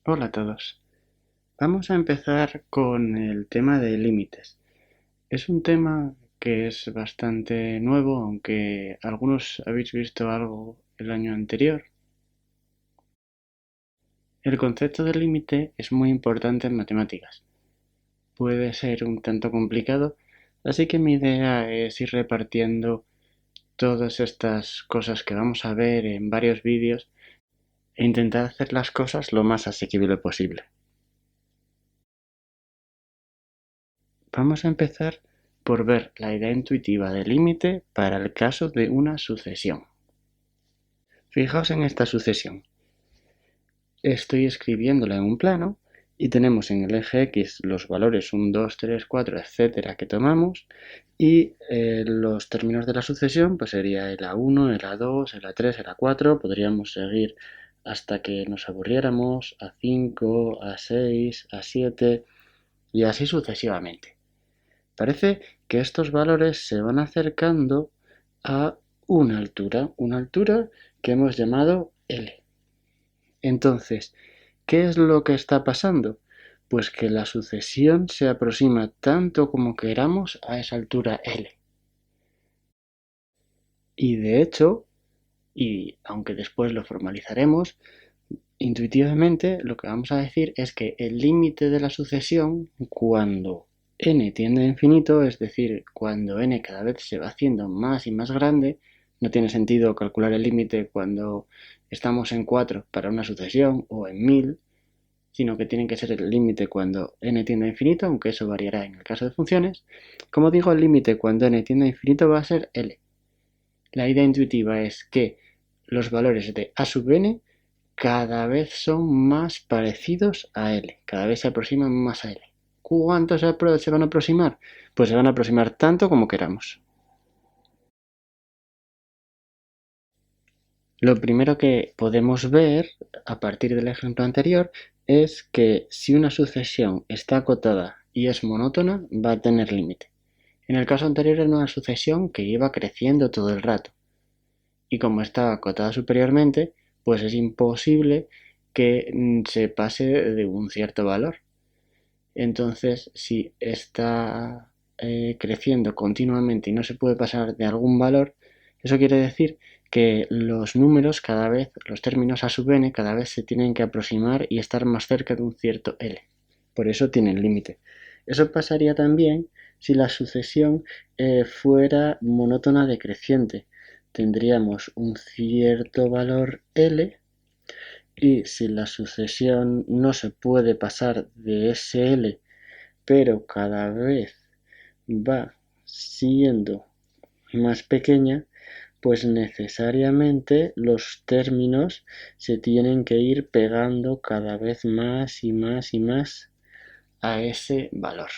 Hola a todos. Vamos a empezar con el tema de límites. Es un tema que es bastante nuevo, aunque algunos habéis visto algo el año anterior. El concepto de límite es muy importante en matemáticas. Puede ser un tanto complicado, así que mi idea es ir repartiendo todas estas cosas que vamos a ver en varios vídeos e intentar hacer las cosas lo más asequible posible. Vamos a empezar por ver la idea intuitiva de límite para el caso de una sucesión. Fijaos en esta sucesión. Estoy escribiéndola en un plano y tenemos en el eje X los valores 1, 2, 3, 4, etcétera que tomamos y los términos de la sucesión pues sería el A1, el A2, el A3, el A4. Podríamos seguir hasta que nos aburriéramos, A5, A6, A7 y así sucesivamente. Parece que estos valores se van acercando a una altura que hemos llamado L. Entonces, ¿qué es lo que está pasando? Pues que la sucesión se aproxima tanto como queramos a esa altura L. Y de hecho, y aunque después lo formalizaremos, intuitivamente lo que vamos a decir es que el límite de la sucesión, cuando n tiende a infinito, es decir, cuando n cada vez se va haciendo más y más grande, no tiene sentido calcular el límite cuando estamos en 4 para una sucesión o en 1000, sino que tiene que ser el límite cuando n tiende a infinito, aunque eso variará en el caso de funciones. Como digo, el límite cuando n tiende a infinito va a ser L. La idea intuitiva es que los valores de a sub n cada vez son más parecidos a L, cada vez se aproximan más a L. ¿Cuánto se van a aproximar? Pues se van a aproximar tanto como queramos. Lo primero que podemos ver a partir del ejemplo anterior es que si una sucesión está acotada y es monótona, va a tener límite. En el caso anterior era una sucesión que iba creciendo todo el rato. Y como está acotada superiormente, pues es imposible que se pase de un cierto valor. Entonces, si está creciendo continuamente y no se puede pasar de algún valor, eso quiere decir que los números cada vez, los términos a sub n, cada vez se tienen que aproximar y estar más cerca de un cierto L. Por eso tienen límite. Eso pasaría también si la sucesión fuera monótona decreciente. Tendríamos un cierto valor L y si la sucesión no se puede pasar de ese L, pero cada vez va siendo más pequeña, pues necesariamente los términos se tienen que ir pegando cada vez más y más y más a ese valor.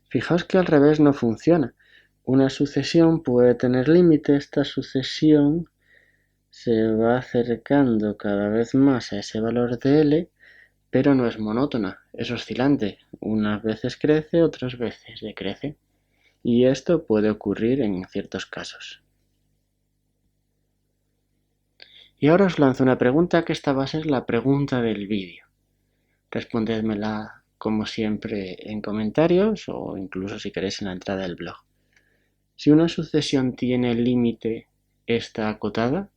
Fijaos que al revés no funciona. Una sucesión puede tener límite, esta sucesión se va acercando cada vez más a ese valor de L, pero no es monótona, es oscilante. Unas veces crece, otras veces decrece. Y esto puede ocurrir en ciertos casos. Y ahora os lanzo una pregunta que esta va a ser la pregunta del vídeo. Respondedmela como siempre en comentarios o incluso si queréis en la entrada del blog. Si una sucesión tiene límite, ¿está acotada?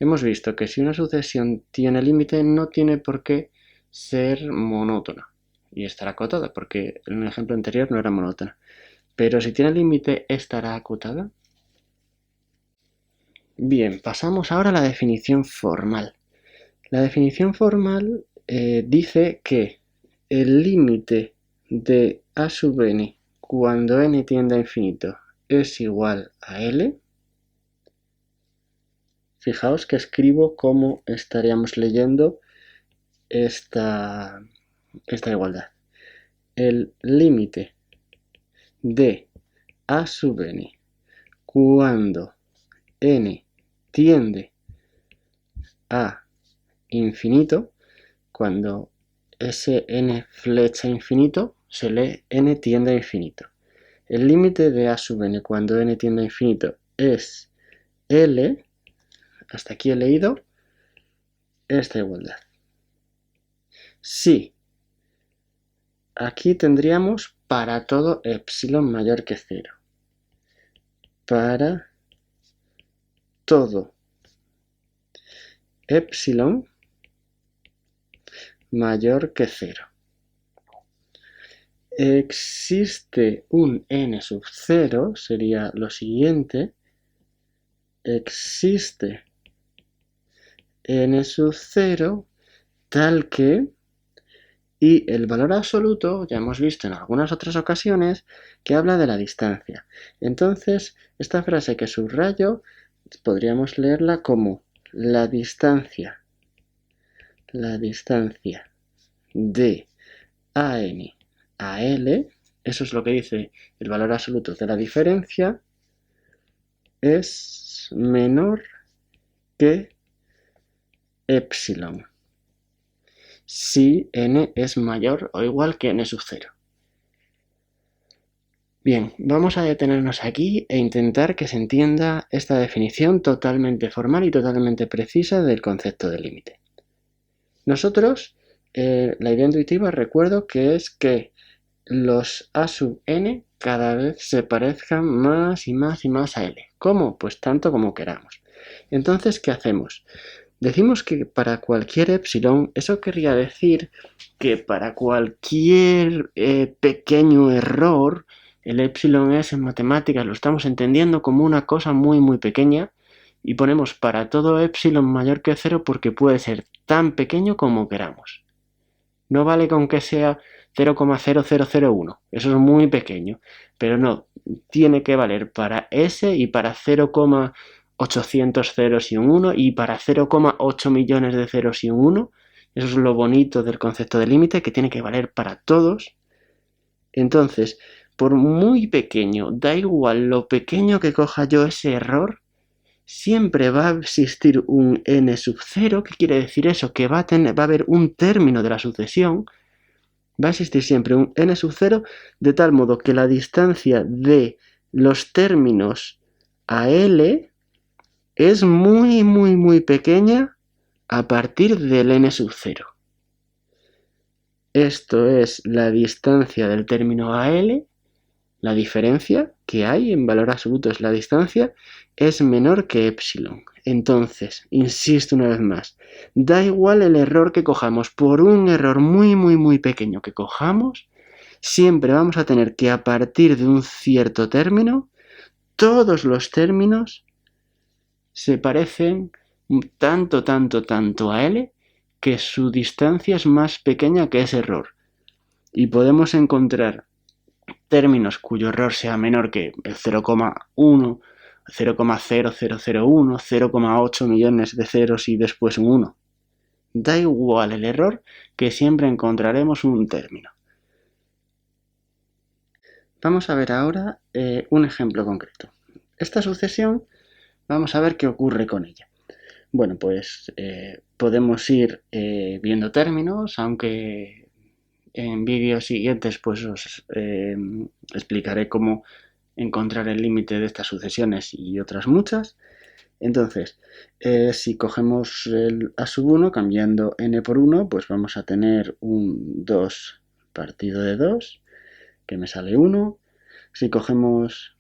Hemos visto que si una sucesión tiene límite no tiene por qué ser monótona y estar acotada, porque en el ejemplo anterior no era monótona. Pero si tiene límite, ¿estará acotada? Bien, pasamos ahora a la definición formal. La definición formal dice que el límite de a sub n cuando n tiende a infinito es igual a L. Fijaos que escribo cómo estaríamos leyendo esta igualdad. El límite de a sub n cuando n tiende a infinito, cuando ese n flecha infinito, se lee n tiende a infinito. El límite de a sub n cuando n tiende a infinito es L, hasta aquí he leído esta igualdad. Sí, aquí tendríamos para todo epsilon mayor que 0. Para todo epsilon mayor que 0. Existe un n sub 0, sería lo siguiente. Existe n sub 0 tal que, y el valor absoluto ya hemos visto en algunas otras ocasiones que habla de la distancia. Entonces, esta frase que subrayo podríamos leerla como la distancia de AN a L, eso es lo que dice el valor absoluto de la diferencia, es menor que epsilon si n es mayor o igual que n sub 0. Bien, vamos a detenernos aquí e intentar que se entienda esta definición totalmente formal y totalmente precisa del concepto de límite. Nosotros, la idea intuitiva, recuerdo que es que los a sub n cada vez se parezcan más y más y más a L. ¿Cómo? Pues tanto como queramos. Entonces, ¿qué hacemos? Decimos que para cualquier epsilon, eso querría decir que para cualquier pequeño error, el epsilon es en matemáticas, lo estamos entendiendo como una cosa muy muy pequeña, y ponemos para todo epsilon mayor que 0 porque puede ser tan pequeño como queramos. No vale con que sea 0,0001, eso es muy pequeño, pero no, tiene que valer para S y para 0,800 ceros y un 1 y para 0,8 millones de ceros y un 1. Eso es lo bonito del concepto de límite, que tiene que valer para todos. Entonces, por muy pequeño, da igual lo pequeño que coja yo ese error, siempre va a existir un n sub 0. ¿Qué quiere decir eso? Que va a haber un término de la sucesión. Va a existir siempre un n sub 0, de tal modo que la distancia de los términos a L es muy, muy, muy pequeña a partir del n sub 0. Esto es la distancia del término a L. La diferencia que hay en valor absoluto es la distancia, es menor que epsilon. Entonces, insisto una vez más, da igual el error que cojamos, por un error muy muy muy pequeño que cojamos, siempre vamos a tener que a partir de un cierto término, todos los términos se parecen tanto, tanto, tanto a L que su distancia es más pequeña que ese error. Y podemos encontrar términos cuyo error sea menor que el 0,1, 0,0001, 0,8 millones de ceros y después un 1. Da igual el error, que siempre encontraremos un término. Vamos a ver ahora un ejemplo concreto. Esta sucesión, vamos a ver qué ocurre con ella. Bueno, pues podemos ir viendo términos, aunque en vídeos siguientes pues os explicaré cómo encontrar el límite de estas sucesiones y otras muchas. Entonces, si cogemos el a sub 1 cambiando n por 1, pues vamos a tener un 2 partido de 2, que me sale 1. Si cogemos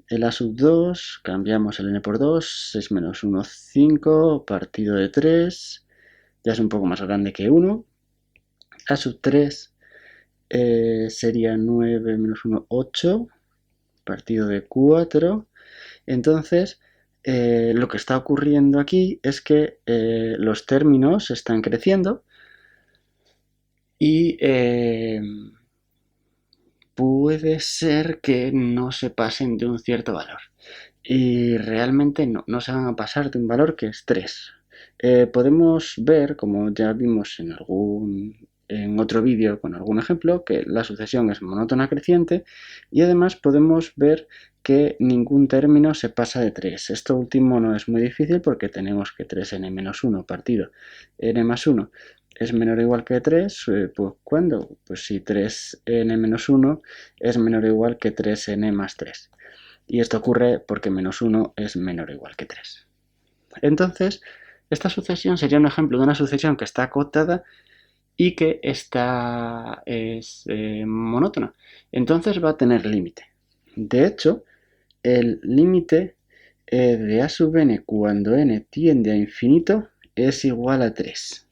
el a sub 2, cambiamos el n por 2, 6 menos 1, 5, partido de 3, ya es un poco más grande que 1. A sub 3 sería 9 menos 1, 8, partido de 4. Entonces, lo que está ocurriendo aquí es que los términos están creciendo y puede ser que no se pasen de un cierto valor. Y realmente no se van a pasar de un valor que es 3. Podemos ver, como ya vimos en otro vídeo con algún ejemplo, que la sucesión es monótona creciente, y además podemos ver que ningún término se pasa de 3. Esto último no es muy difícil porque tenemos que 3n-1 partido n más 1 es menor o igual que 3, pues ¿cuándo? Pues si 3n-1 es menor o igual que 3n más 3. Y esto ocurre porque menos 1 es menor o igual que 3. Entonces, esta sucesión sería un ejemplo de una sucesión que está acotada y que es monótona. Entonces va a tener límite. De hecho, el límite de a sub n cuando n tiende a infinito es igual a 3.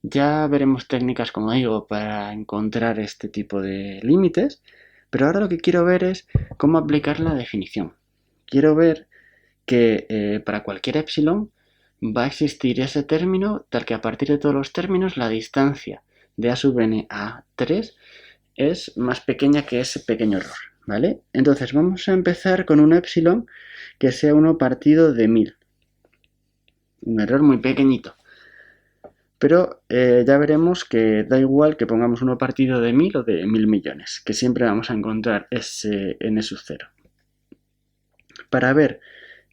Ya veremos técnicas, como digo, para encontrar este tipo de límites, pero ahora lo que quiero ver es cómo aplicar la definición. Quiero ver que para cualquier epsilon va a existir ese término tal que a partir de todos los términos la distancia de a sub n a 3 es más pequeña que ese pequeño error, ¿vale? Entonces vamos a empezar con un epsilon que sea 1 partido de 1000. Un error muy pequeñito. Pero ya veremos que da igual que pongamos 1 partido de 1000 o de 1000 millones, que siempre vamos a encontrar ese n sub 0. Para ver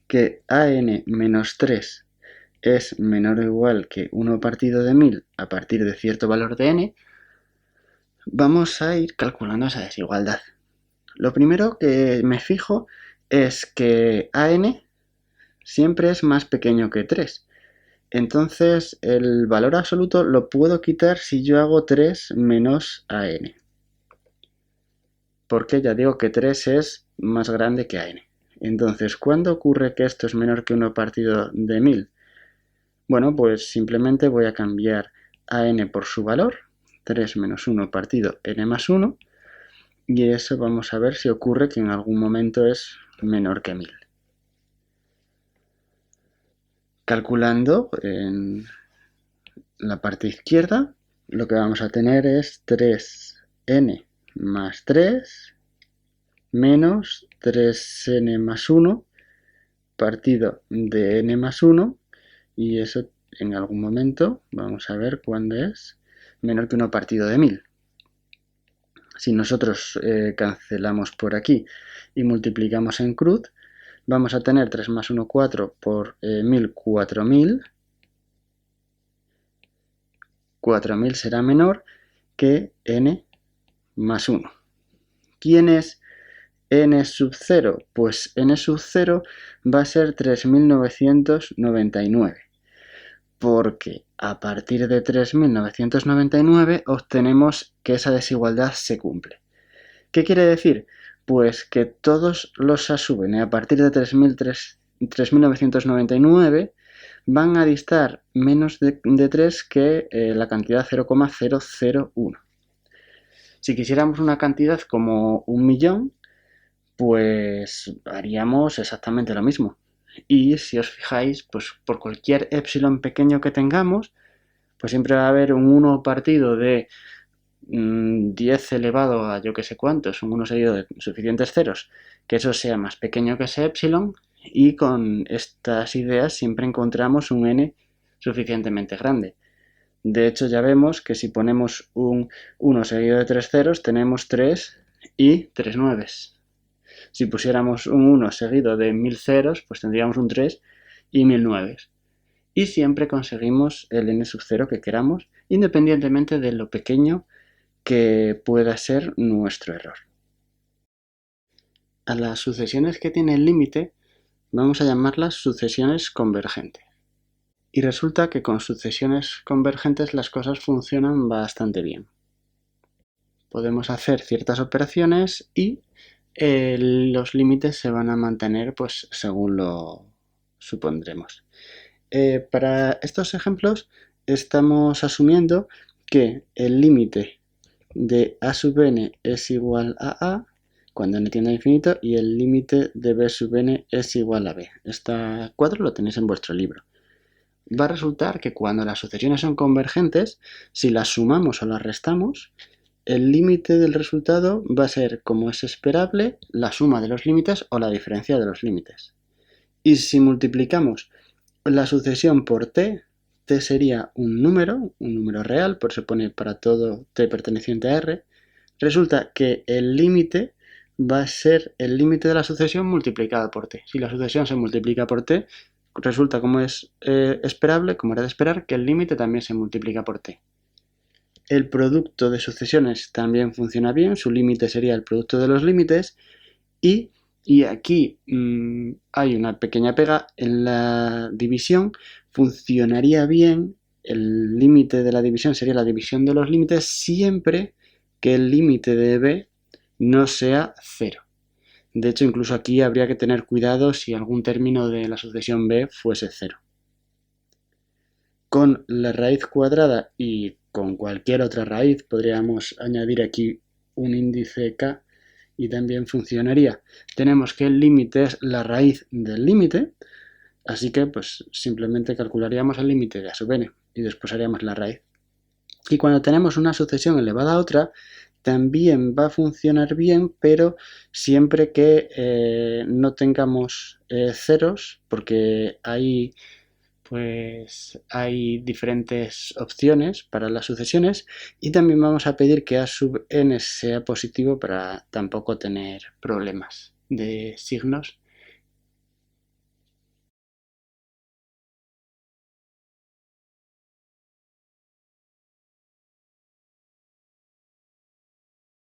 que an menos 3 es menor o igual que 1 partido de 1000 a partir de cierto valor de n, vamos a ir calculando esa desigualdad. Lo primero que me fijo es que an siempre es más pequeño que 3. Entonces el valor absoluto lo puedo quitar si yo hago 3 menos an. Porque ya digo que 3 es más grande que an. Entonces, ¿cuándo ocurre que esto es menor que 1 partido de 1000? Bueno, pues simplemente voy a cambiar an por su valor, 3 menos 1 partido n más 1, y eso vamos a ver si ocurre que en algún momento es menor que 1000. Calculando en la parte izquierda, lo que vamos a tener es 3n más 3 menos 3n más 1 partido de n más 1, y eso en algún momento vamos a ver cuándo es menor que 1 partido de 1000. Si nosotros cancelamos por aquí y multiplicamos en cruz, vamos a tener 3 más 1, 4 por 1000, 4000. 4000 será menor que n más 1. ¿Quién es n sub 0? Pues n sub 0 va a ser 3999, porque a partir de 3999 obtenemos que esa desigualdad se cumple. ¿Qué quiere decir? Pues que todos los a sub n a partir de 3999 van a distar menos de 3 que la cantidad 0,001. Si quisiéramos una cantidad como 1.000.000, pues haríamos exactamente lo mismo. Y si os fijáis, pues por cualquier epsilon pequeño que tengamos, pues siempre va a haber un 1 partido de 10 elevado a yo que sé cuántos, un 1 seguido de suficientes ceros, que eso sea más pequeño que ese epsilon, y con estas ideas siempre encontramos un n suficientemente grande. De hecho, ya vemos que si ponemos un 1 seguido de 3 ceros, tenemos 3 y 3 nueves. Si pusiéramos un 1 seguido de 1000 ceros, pues tendríamos un 3 y 1000 nueves. Y siempre conseguimos el n sub 0 que queramos, independientemente de lo pequeño que pueda ser nuestro error. A las sucesiones que tienen límite vamos a llamarlas sucesiones convergentes. Y resulta que con sucesiones convergentes las cosas funcionan bastante bien. Podemos hacer ciertas operaciones y los límites se van a mantener pues según lo supondremos. Para estos ejemplos estamos asumiendo que el límite de a sub n es igual a cuando n tiende a infinito, y el límite de b sub n es igual a b. Este cuadro lo tenéis en vuestro libro. Va a resultar que cuando las sucesiones son convergentes, si las sumamos o las restamos, el límite del resultado va a ser, como es esperable, la suma de los límites o la diferencia de los límites. Y si multiplicamos la sucesión por t sería un número real, por eso se pone para todo t perteneciente a R, resulta que el límite va a ser el límite de la sucesión multiplicado por t. Si la sucesión se multiplica por t, resulta, como es esperable, como era de esperar, que el límite también se multiplica por t. El producto de sucesiones también funciona bien, su límite sería el producto de los límites, y Y aquí hay una pequeña pega. En la división funcionaría bien, el límite de la división sería la división de los límites siempre que el límite de b no sea 0. De hecho, incluso aquí habría que tener cuidado si algún término de la sucesión b fuese 0. Con la raíz cuadrada y con cualquier otra raíz podríamos añadir aquí un índice k y también funcionaría. Tenemos que el límite es la raíz del límite, así que pues simplemente calcularíamos el límite de a sub n y después haríamos la raíz. Y cuando tenemos una sucesión elevada a otra, también va a funcionar bien, pero siempre que no tengamos ceros, porque hay diferentes opciones para las sucesiones, y también vamos a pedir que a sub n sea positivo para tampoco tener problemas de signos